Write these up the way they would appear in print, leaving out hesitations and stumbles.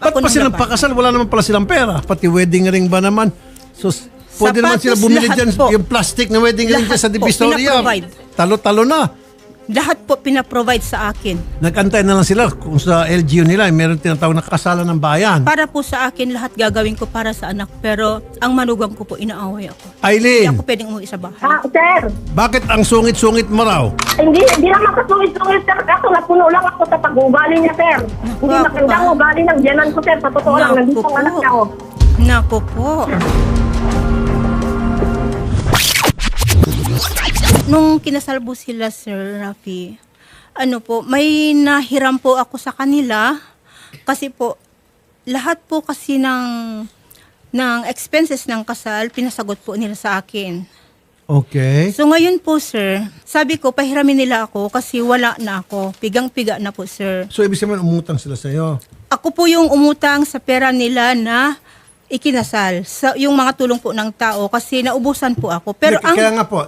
Ba't pa silang pakasal? Wala naman pala silang pera. Pati wedding ring ba naman? So, pwede naman sila bumili dyan yung plastic na wedding ring dyan sa Divisoria. Talo-talo na. Lahat po pinaprovide sa akin. Nag-antay na lang sila kung sa LGU nila meron tinatawag na kasalan ng bayan. Para po sa akin, lahat gagawin ko para sa anak. Pero ang manugang ko po, inaaway ako. Eileen! Hindi ako pwedeng umuwi sa bahay. Sir. Bakit ang sungit-sungit mo raw? Hindi naman kasungit-sungit, sir. Kaso napuno lang ako sa pag-ugali niya, sir. Hindi Naku, magandang pa. ugali ng biyanan ko, sir. Sa totoo lang, Naku nandito ang po. anak niya ako. Naku po. Nung kinasal po sila, Sir Rafi, may nahiram po ako sa kanila kasi po lahat po kasi ng expenses ng kasal pinasagot po nila sa akin. Okay. So ngayon po, sir, sabi ko pahiramin nila ako kasi wala na ako. Pigang-piga na po, sir. So, ibig sabihin umutang sila sa'yo? Ako po yung umutang sa pera nila na ikinasal. Yung mga tulong po ng tao kasi naubusan po ako. Pero Kaya nga po,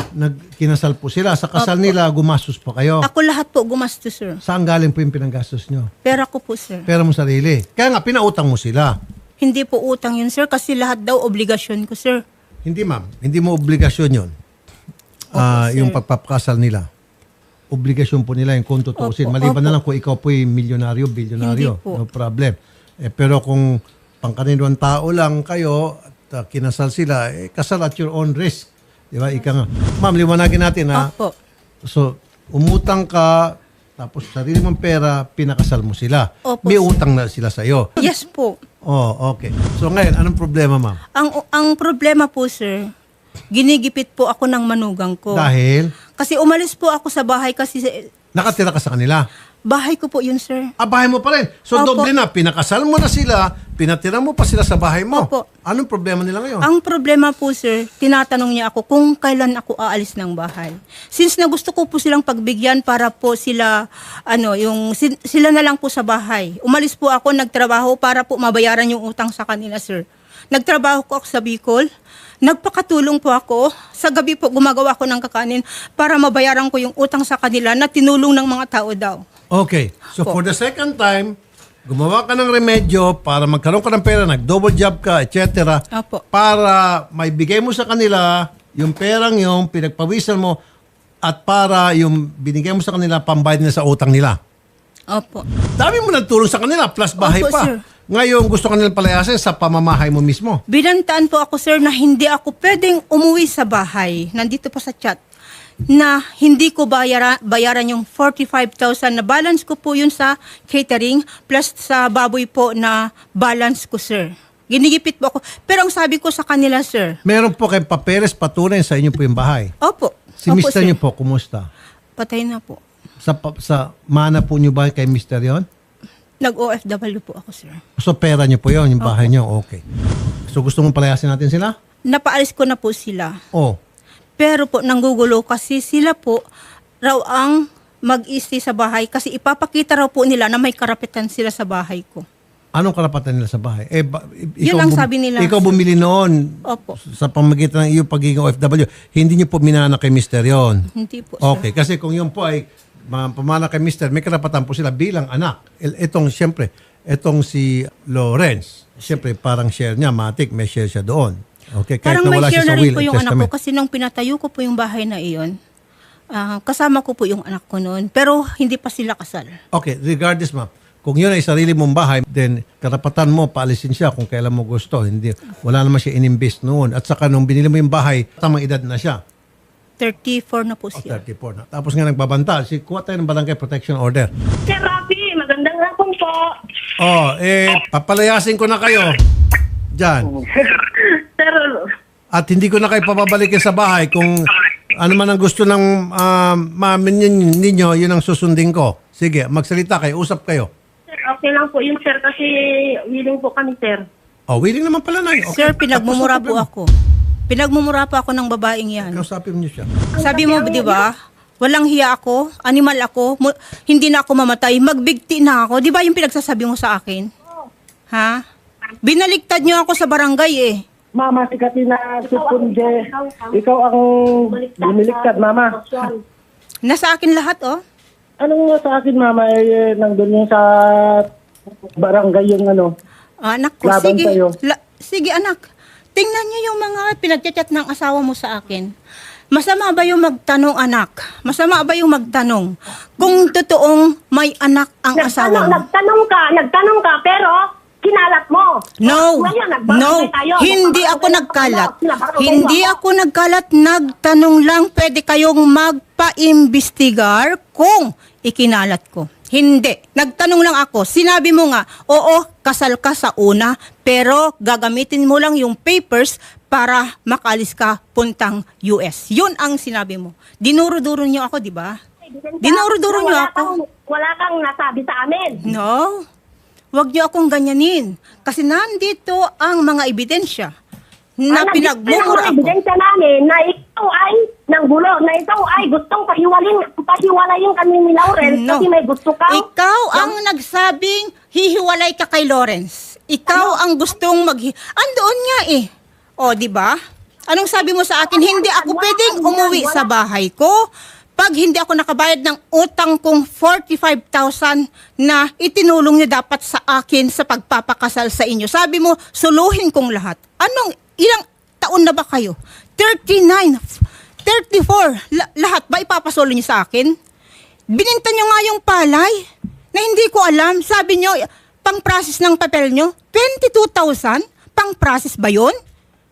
nagkinasal po sila. Sa kasal nila, gumastos pa kayo. ako lahat po gumastos, sir. Saan galing po yung pinanggastos nyo? Pera ko po, sir. Pera mo sarili. Kaya nga, pinautang mo sila. Hindi po utang yun, sir, kasi lahat daw obligasyon ko, sir. Hindi, ma'am. Hindi mo obligasyon yun. Sir. Yung pagpapakasal nila. Obligasyon po nila yung kung tutuusin. Opo, Maliban na opo. lang kung ikaw po yung milyonaryo, bilyonaryo. Hindi po. No problem. Pero kung pangkaniluang tao lang kayo at kinasal sila, kasal at your own risk. Di ba? Ika nga. Ma'am, liwanagin natin ha. Opo. So, umutang ka, tapos sarili mong pera, pinakasal mo sila. Opo, May sir. utang na sila sa'yo. Yes po. Oh, okay. So ngayon, anong problema, ma'am? Ang problema po, sir, ginigipit po ako ng manugang ko. Dahil Kasi umalis po ako sa bahay kasi nakatira ka sa kanila. bahay ko po yun, sir. Bahay mo pa rin. So Opo. doble na, pinakasal mo na sila, pinatira mo pa sila sa bahay mo. Opo. Anong problema nila ngayon? Ang problema po, sir, tinatanong niya ako kung kailan ako aalis ng bahay. Since na gusto ko po silang pagbigyan para po sila, sila na lang po sa bahay. Umalis po ako, nagtrabaho para po mabayaran yung utang sa kanila, sir. Nagtrabaho ko ako sa Bicol. Nagpakatulong po ako. Sa gabi po, gumagawa ko ng kakanin para mabayaran ko yung utang sa kanila na tinulong ng mga tao daw. Okay. So Opo. for the second time, gumawa ka ng remedyo para magkaroon ka ng pera, nag-double job ka, etc. Opo. Para may bigay mo sa kanila yung perang yung pinagpawisan mo at para yung binigay mo sa kanila, pambayad nila sa utang nila. Opo. Dami mo nagtulong sa kanila, plus bahay Opo, pa. sir. Ngayon, gusto ka nilang palayasin sa pamamahay mo mismo. Binantaan po ako, sir, na hindi ako pwedeng umuwi sa bahay. Nandito po sa chat. Na hindi ko bayaran yung 45,000 na balance ko po yun sa catering plus sa baboy po na balance ko, sir. Ginigipit po ako. Pero ang sabi ko sa kanila, sir, Meron po kayong papeles patunay sa inyo po yung bahay. opo. Si Opo, Mr. sir. niyo po, kumusta? Patay na po. Sa mana po niyo ba kay Mr. yon? Nag-OFW po ako, sir. So pera niyo po yon, yung bahay niyo. Okay. So gusto mong palayasin natin sila? Napaalis ko na po sila. Oh. Pero po, nanggugulo kasi sila po raw ang mag-stay sa bahay kasi ipapakita raw po nila na may karapitan sila sa bahay ko. Anong karapatan nila sa bahay? Yun ang sabi nila. Ikaw bumili noon Opo. sa pamagitan ng iyong pagiging OFW. Hindi niyo po minana kay Mr. yon. Hindi po, sir. Okay, kasi kung yun po ay pamana kay Mr., may karapatan po sila bilang anak. Itong si Lawrence, siyempre parang share niya, matik, may share siya doon. Okay, kahit Parang na may wala siya share sa na will rin po and yung anak ko testament. kasi nung pinatayo ko po yung bahay na iyon, kasama ko po yung anak ko noon. Pero hindi pa sila kasal. Okay, regardless ma'am, kung yun ay sarili mong bahay, then karapatan mo, paalisin siya kung kailan mo gusto. Hindi, wala naman siya inimbest noon. At saka nung binili mo yung bahay, tamang edad na siya. 34 na po O, siya. 34 na. Tapos nga nagbabanta. Kuha tayo ng barangay protection order. Sir Rafi, magandang hapon po. Papalayasin ko na kayo. Diyan. Sir, At hindi ko na kayo papabalikin sa bahay kung ano man ang gusto ng mamin ninyo, yun ang susundin ko. Sige, magsalita kayo, usap kayo. sir, okay lang po yun, sir, kasi willing po kami, sir. Willing naman pala na. Okay. Sir, pinagmumura Tapos po ako. Pinagmumura po ako ng babaeng yan. Kausapin niyo siya. Sabi mo, di ba? Walang hiya ako, animal ako, hindi na ako mamatay, magbigti na ako. Di ba yung pinagsasabi mo sa akin? Ha? Binaligtad niyo ako sa barangay eh. Mama, si Katina Supunje. Ikaw ang bumiliktad, Mama. Nasa akin lahat, oh. Anong sa akin, Mama, nandun yung sa barangay yung ano. Anak ko, Laban sige. sa'yo. Sige anak, tingnan niyo yung mga pinagchat ng asawa mo sa akin. Masama ba yung magtanong anak? Masama ba yung magtanong? Kung totoong may anak ang asawa mo. Nagtanong ka, pero kinalat mo. No, Ngayon, nagbarangay tayo. hindi ako Nagbarangay nagkalat. tayo. Sinabarangay Hindi mo ako nagkalat, nagtanong lang, pwede kayong magpa-imbestigar kung ikinalat ko. Hindi. Nagtanong lang ako. Sinabi mo nga, oo, kasal ka sa una, pero gagamitin mo lang yung papers para makalis ka puntang US. Yun ang sinabi mo. Dinuro-duro niyo ako, di ba? Dinuro-duro niyo ako. Wala kang nasabi sa amin. No. Huwag niyo akong ganyanin. Kasi nandito ang mga ebidensya na pinagmumura ako. Ebidensya namin na ikaw ay nang gulo, na ikaw ay gustong pahiwalayin kami ni Lawrence No. kasi may gusto ka. Ikaw ang nagsabing hihiwalay ka kay Lawrence. Ikaw ang gustong Andoon nga eh. O, di ba? Anong sabi mo sa akin? Hindi ako pwedeng umuwi sa bahay ko pag hindi ako nakabayad ng utang kong 45,000 na itinulong niyo dapat sa akin sa pagpapakasal sa inyo. Sabi mo, suluhin kong lahat. Ilang taon na ba kayo? 39, 34, lahat ba ipapasolo niyo sa akin? Bininta niyo nga yung palay na hindi ko alam. Sabi niyo, pang-process ng papel niyo, 22,000? Pang-process ba yun?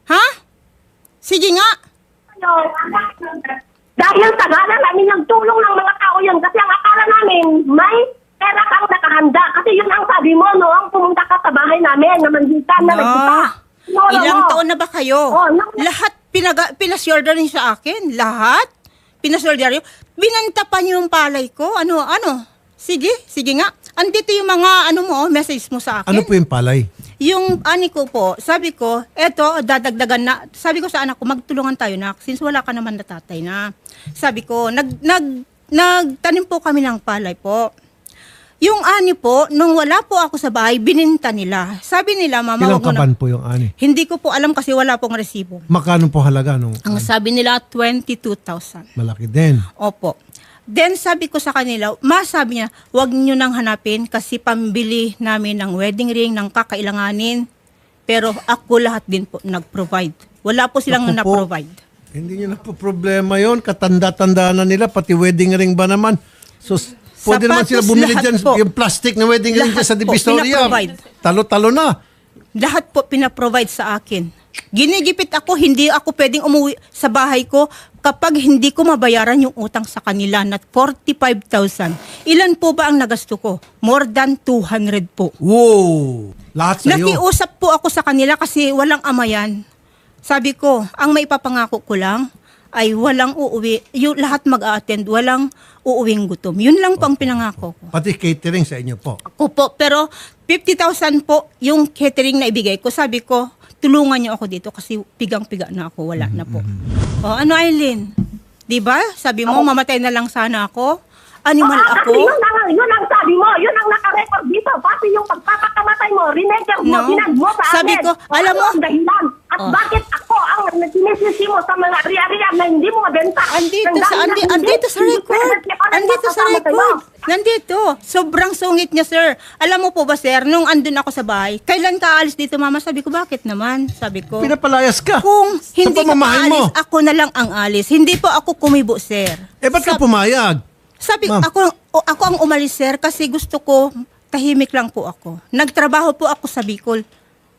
Ha? Sige nga. Dahil tagalan namin yung tulong ng mga tao yun kasi ang akala namin may pera kang nakahanda. Kasi yun ang sabi mo noong pumunta ka sa bahay namin na manditan na nagkita. Ilang taon na ba kayo? Oh, Lahat pinasorder niyo sa akin. Lahat? Pinasorder niyo. Binanta pa niyo yung palay ko. Ano? Sige nga. Andito yung mga message mo sa akin. Ano po yung palay? Yung ani ko po, sabi ko, eto, dadagdagan na. Sabi ko sa anak ko, magtulungan tayo na, since wala ka naman na tatay na. Sabi ko, nagtanim po kami ng palay po. Yung ani po, nung wala po ako sa bahay, bininta nila. Sabi nila, mama, Ilang wag mo na. kaban po yung ani? Hindi ko po alam kasi wala pong resibo. Makano po halaga nung Ang sabi nila, 22,000. malaki din? Opo. Then sabi ko sa kanila, sabi niya, wag niyo nang hanapin kasi pambili namin ng wedding ring, ng kakailanganin. Pero ako lahat din po nag-provide. Wala po silang Naku po. na-provide. Hindi nyo na po problema yon. Katanda-tanda na nila, pati wedding ring ba naman? So, pwede naman sila Sapatos, bumili lahat dyan, po. yung plastic na wedding ring dyan Lahat sa po, Divisoria. pinaprovide. Talo-talo na. Lahat po pinaprovide sa akin. Ginigipit ako, hindi ako pwedeng umuwi sa bahay ko kapag hindi ko mabayaran yung utang sa kanila na 45,000. Ilan po ba ang nagasto ko? More than 200 po. Wow! Lahat sa'yo. Nakiusap po ako sa kanila kasi walang ama yan. Sabi ko, ang maipapangako ko lang ay walang uuwi, yung lahat mag-a-attend, walang uuwing gutom. Yun lang po ang pinangako ko. Pati catering sa inyo po. Opo, pero 50,000 po yung catering na ibigay ko. Sabi ko, tulungan niyo ako dito kasi pigang-piga na ako, wala na po. O, Aileen? Diba? Sabi mo, mamatay na lang sana ako. Animal ako. Kasi yun ang sabi mo, yun ang nakarecord dito. Pati yung pagpapakamatay mo, remember mo, No. sinag mo sa Sabi amin. ko, alam mo- ang dahilan. At Oh. bakit ako ang sinisisi mo sa mga ari-arian na hindi mo mabenta? Andito sa record. Andito sa record. Nandito. Sobrang sungit niya, sir. Alam mo po ba, sir, nung andun ako sa bahay, kailan ka alis dito, mama? Sabi ko, bakit naman? Sabi ko, Pinapalayas ka. kung hindi ka pamamahay mo. alis, ako na lang ang alis. Hindi po ako kumibo, sir. Eh, ba't ka pumayag? Sabi, Ma'am. ako ang umalis, sir, kasi gusto ko, tahimik lang po ako. Nagtrabaho po ako sa Bicol.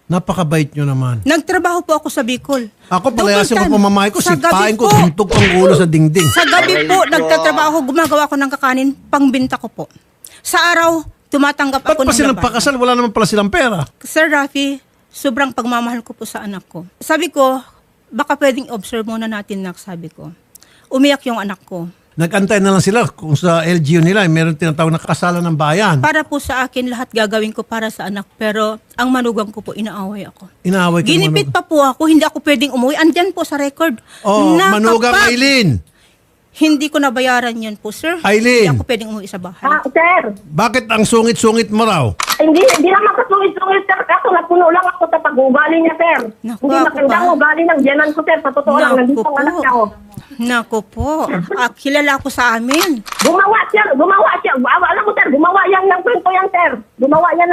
Napakabait nyo naman. Nagtrabaho po ako sa Bicol. Ako, palayasin ko Double time. pamamahay ko, Sa sipain gabi ko, po. tuntog ang ulo sa dingding. Sa gabi po, nagtatrabaho, gumagawa ko ng kakanin, pangbinta ko po. Sa araw, tumatanggap Ba't ako pa ng silang laban. pakasal? Wala naman pala silang pera. Sir Rafi, sobrang pagmamahal ko po sa anak ko. Sabi ko, baka pwedeng observe muna natin, nak, sabi ko. Umiyak yung anak ko. Nag-antay na lang sila kung sa LGU nila, meron tinatawag na kasalan ng bayan. Para po sa akin, lahat gagawin ko para sa anak. Pero ang manugang ko po, inaaway ako. Inaaway ka Ginipit pa po ako, hindi ako pwedeng umuwi. Andyan po sa record. Oh, Na manugang kapag Aileen. Hindi ko nabayaran yun po, sir. Aileen. Hindi ako pwedeng umuwi sa bahay. Sir, Bakit ang sungit-sungit mo raw? hindi naman kasungit-sungit, sir. Kaso nagpuno lang ako sa pag-ugali niya, sir. Naku, Hindi ako magandang pa. ugali ng biyanan ko, sir. Sa totoo lang, Naku nandito ang po. anak niya, oh. Nako po. Kilala ko sa amin. Gumawa siya. Alam mo, sir, gumawa yan ng kwento yan, sir. Ginawa na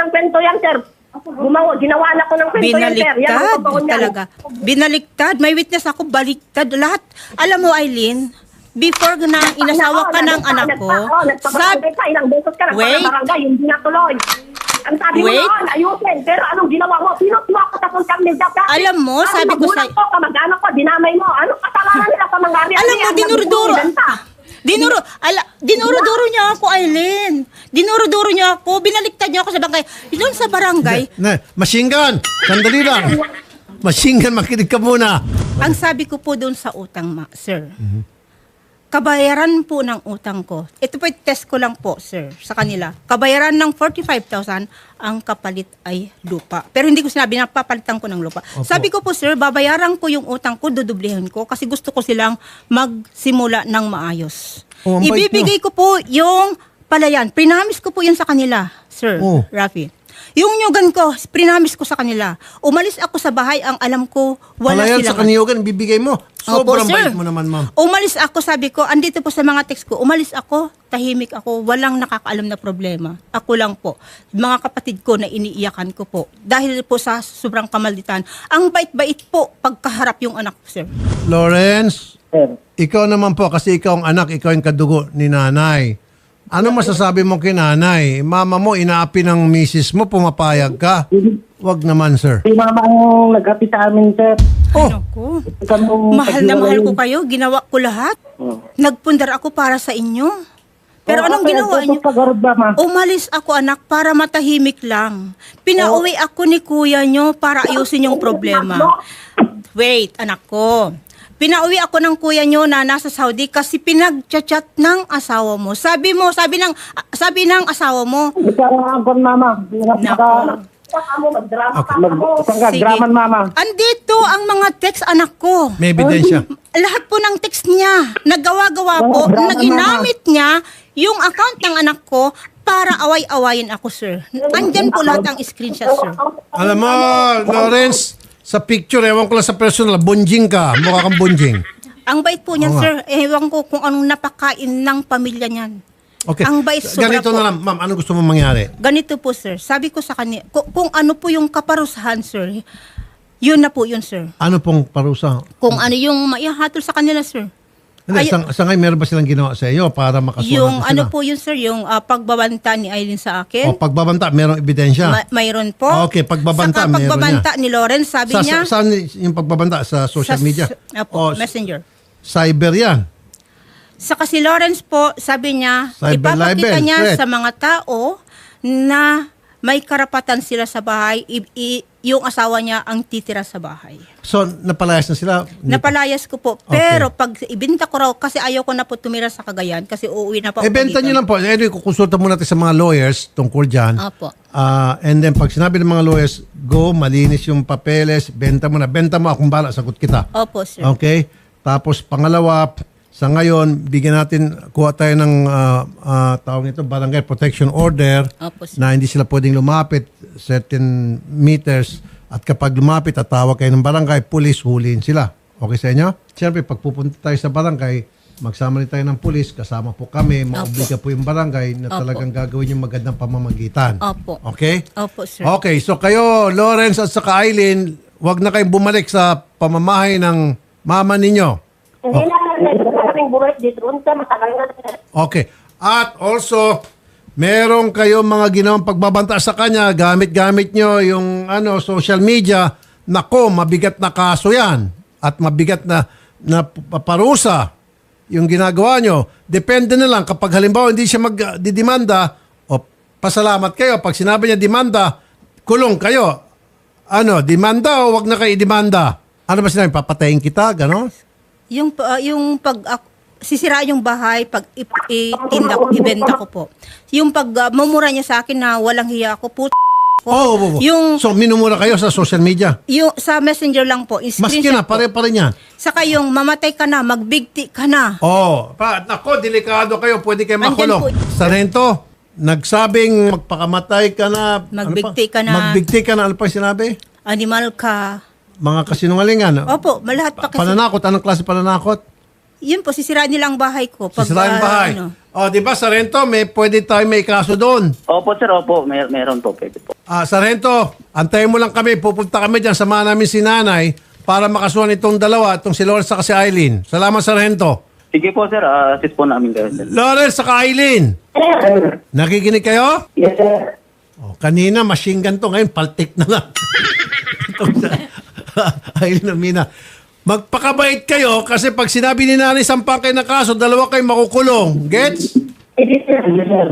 ko ng kwento yan, sir. Yan ang totoo Binaliktad niyan. talaga. Binaliktad. May witness ako, baliktad. Lahat. Alam mo, Eileen, before na inasawa ka ng anak ko, nagpabarangay ka, ilang beses ka Wait. nagpabarangay, hindi natuloy. Ang sabi mo Wait. noon, ayusin. Pero anong ginawa mo? Pinutuwa ko sa social media. Alam mo, sabi ko sa- Kamag-anak ko, dinamay mo. Anong kasalanan nila sa mga ari? alam mo, dinuro-duro niya ako, Eileen. Dinuro-duro niya ako. Binaliktad niya ako sa barangay. Doon sa barangay, Machine gun! Sandali lang. Machine gun, makinig ka muna. ang sabi ko po doon sa utang, sir, kabayaran po ng utang ko. Ito po, test ko lang po, sir, sa kanila. Kabayaran ng 45,000, ang kapalit ay lupa. Pero hindi ko sinabi na papalitan ko ng lupa. Opo. Sabi ko po, sir, babayaran ko yung utang ko, dudublihin ko, kasi gusto ko silang magsimula ng maayos. Oh, ang bait Ibibigay ko po yung palayan. Prinamis ko po yun sa kanila, sir, Oh. Rafi. Yung nyugan ko, prinamis ko sa kanila. Umalis ako sa bahay, ang alam ko, wala Palayan silang... sa kaniyugan, bibigay mo. Sobrang bait mo naman, ma'am. Umalis ako, sabi ko, andito po sa mga text ko, umalis ako, tahimik ako, walang nakakaalam na problema. Ako lang po. Mga kapatid ko na iniiyakan ko po. Dahil po sa sobrang kamalditan. Ang bait-bait po pagkaharap yung anak ko, sir. Lawrence, Sir. ikaw naman po, kasi ikaw ang anak, ikaw yung kadugo ni nanay. Ano masasabi mo kay nanay? Mama mo, inaapi ng misis mo, pumapayag ka? Wag naman, sir. Si mama ang nag-api sa amin, sir. Oh, Ano ko? Ikaw mong Mahal na mahal ko paghiwalay. kayo. Ginawa ko lahat. Oh. Nagpundar ako para sa inyo. Pero Oh, anong okay, ginawa ito, niyo? pag-arod ba, ma? Umalis ako, anak, para matahimik lang. Pinauwi ako ni kuya nyo para ayusin yung problema. Wait, anak ko. Pinauwi ako ng kuya nyo na nasa Saudi kasi pinag-chat ng asawa mo. Sabi ng asawa mo, Ikaw ang angkon, mama. Nako. Pagkagraman, mama. Andito ang mga text, anak ko. may ebidensya. Lahat po ng text niya, naggawa-gawa po, Drama, naginamit niya yung account ng anak ko para away-awayin ako, sir. Andyan po lahat ang screenshot, sir. Alam mo, Lawrence, sa picture, ewan ko lang sa personal, bonjing ka. Mukha kang bonjing. Ang bait po niyan, Oo nga. sir. Ewan ko kung anong napakain ng pamilya niyan. Okay. Ang bait, sobra Ganito po. na lang, ma'am, ano gusto mo mangyari? Ganito po, sir. Sabi ko sa kanya, kung ano po yung kaparusahan, sir, yun na po yun, sir. Ano pong parusa? Kung ano yung maihatol sa kanila, sir. Hindi, sa ngayon, meron ba silang ginawa sa iyo para makasuhan Yung sila? ano po yun, sir, yung pagbabanta ni Eileen sa akin. O, pagbabanta, merong ebidensya. Mayroon po. Okay, pagbabanta, Saka meron pagbabanta ni Lawrence, sabi niya. Saan yung pagbabanta? Sa social media? Opo, O, messenger. cyber yan. Saka si Lawrence po, sabi niya, Cyber ipapakita libel, niya threat. sa mga tao na may karapatan sila sa bahay, yung asawa niya ang titira sa bahay. So, napalayas na sila? Napalayas ko po. Pero pag ibinta ko raw, kasi ayaw ko na po tumira sa Cagayan, kasi uuwi na po ako Benta dito. nyo lang po. Anyway, kukonsulta muna natin sa mga lawyers tungkol dyan. Opo. And then, pag sinabi ng mga lawyers, go, malinis yung papeles, benta mo na. Benta mo, akong bala, sagot kita. Opo, sir. Okay? Tapos, pangalawa, sa ngayon, bigyan natin, kuha tayo ng tawag nito, barangay protection order Opo, sir. na hindi sila pwedeng lumapit certain meters at kapag lumapit at tawag kayo ng barangay, pulis, huliin sila. Okay sa inyo? Siyempre, pag pupunta tayo sa barangay, magsama rin tayo ng pulis, kasama po kami, maobliga po yung barangay na Opo. talagang gagawin yung magandang pamamagitan. Opo. Okay? Opo, sir. Okay, so kayo, Lawrence at saka Eileen, wag na kayong bumalik sa pamamahay ng mama ninyo. Hindi na kaming buhay dito. Unsa matagal na. Okay. At also, meron kayong mga ginawang pagbabanta sa kanya, gamit-gamit nyo yung social media, nako, mabigat na kaso yan. At mabigat na parusa yung ginagawa nyo. Depende na lang kapag halimbawa hindi siya magdidemanda, o pasalamat kayo. Pag sinabi niya demanda, kulong kayo. Demanda o wag na kayo idemanda? Ano ba sinabi? Papatayin kita? Ganon? Yung pag sisira yung bahay pag ibenta ko po. Yung pag mumura niya sa akin na walang hiya ako po. Oh. Yung So, minumura kayo sa social media? yung sa Messenger lang po. Maski na, po. pare-pare yan. Saka yung mamatay ka na, magbigti ka na. Nako, delikado kayo. Pwede kayo Andyan makulong. po. Sarento, nagsabing magpakamatay ka na. Magbigti ka na. Magbigti ka na. Ano pa yung sinabi? Animal ka. Mga kasinungalingan. Opo, lahat pa kasi. Pananakot. Anong klase pananakot? Yun po, sisirain nila ang bahay ko. Sisirain bahay. Di ba, Sargento, pwede tayo may kaso doon. Opo, sir, opo. Meron po, pwede po. Sargento, antayin mo lang kami. Pupunta kami dyan. Samahan namin si nanay para makasuhan itong dalawa, itong si Lawrence at si Eileen. Salamat, Sargento. Sige po, sir. Assist po namin kayo, sir. Lawrence at Eileen, nakikinig kayo? Yes, sir. Kanina, machine gun to. Ngayon, paltik na lang. Itong Eileen, Mina. Magpakabait kayo kasi pag sinabi ni nanay sampang kayo na kaso, dalawa kayo makukulong. Gets? Yes, sir. Yes, sir.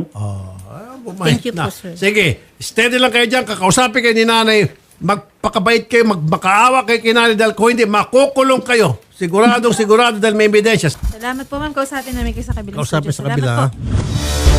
Thank you na. po, sir. Sige, steady lang kayo dyan. Kakausapin kayo ni nanay. Magpakabait kayo, magmakaawa kayo kay nanay dahil kung hindi, makukulong kayo. Sigurado dahil may ebidensya. Salamat po, ma'am. Kausapin namin kayo sa kabilang Kausapin studio. sa Salamat kabila. po.